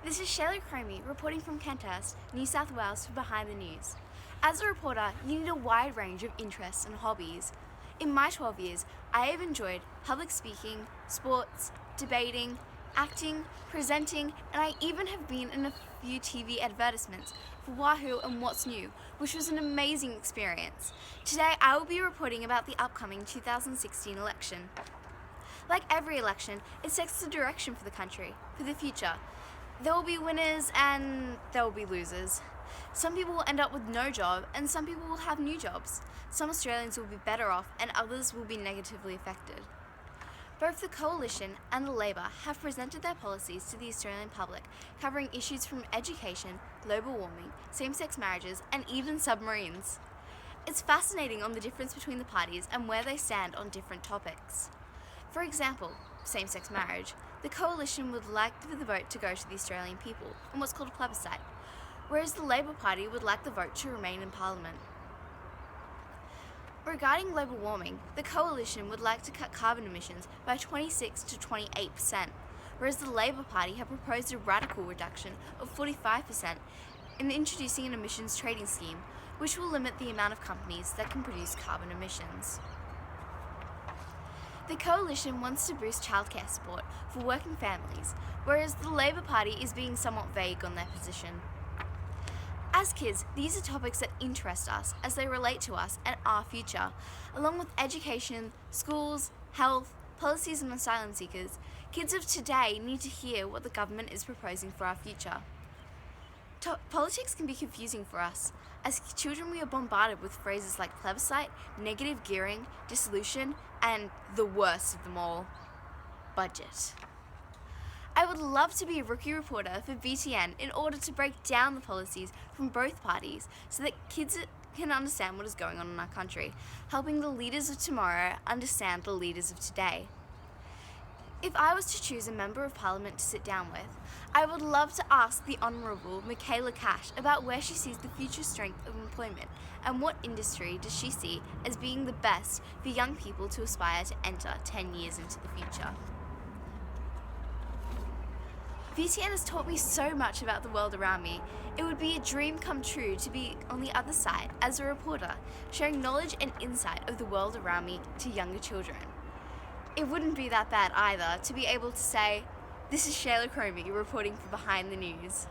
This is Shayla reporting from Kenthurst, New South Wales for Behind the News. As a reporter, you need a wide range of interests and hobbies. In my 12 years, I have enjoyed public speaking, sports, debating, acting, presenting, and I even have been in a few TV advertisements for Wahoo and What's New, which was an amazing experience. Today, I will be reporting about the upcoming 2016 election. Like every election, it sets the direction for the country, for the future. There will be winners and there will be losers. Some people will end up with no job and some people will have new jobs. Some Australians will be better off and others will be negatively affected. Both the Coalition and the Labor have presented their policies to the Australian public, covering issues from education, global warming, same-sex marriages, and even submarines. It's fascinating on the difference between the parties and where they stand on different topics. For example, same-sex marriage, the Coalition would like for the vote to go to the Australian people in what's called a plebiscite, whereas the Labor Party would like the vote to remain in Parliament. Regarding global warming, the Coalition would like to cut carbon emissions by 26 to 28%, whereas the Labor Party have proposed a radical reduction of 45% in introducing an emissions trading scheme, which will limit the amount of companies that can produce carbon emissions. The Coalition wants to boost childcare support for working families, whereas the Labor Party is being somewhat vague on their position. As kids, these are topics that interest us as they relate to us and our future, along with education, schools, health, policies on asylum seekers. Kids of today need to hear what the government is proposing for our future. Politics can be confusing for us. As children, we are bombarded with phrases like plebiscite, negative gearing, dissolution, and the worst of them all, budget. I would love to be a rookie reporter for BTN in order to break down the policies from both parties so that kids can understand what is going on in our country, helping the leaders of tomorrow understand the leaders of today. If I was to choose a Member of Parliament to sit down with, I would love to ask the Honourable Michaela Cash about where she sees the future strength of employment and what industry does she see as being the best for young people to aspire to enter 10 years into the future. BTN has taught me so much about the world around me. It would be a dream come true to be on the other side as a reporter, sharing knowledge and insight of the world around me to younger children. It wouldn't be that bad either to be able to say, "This is Shayla reporting for Behind the News."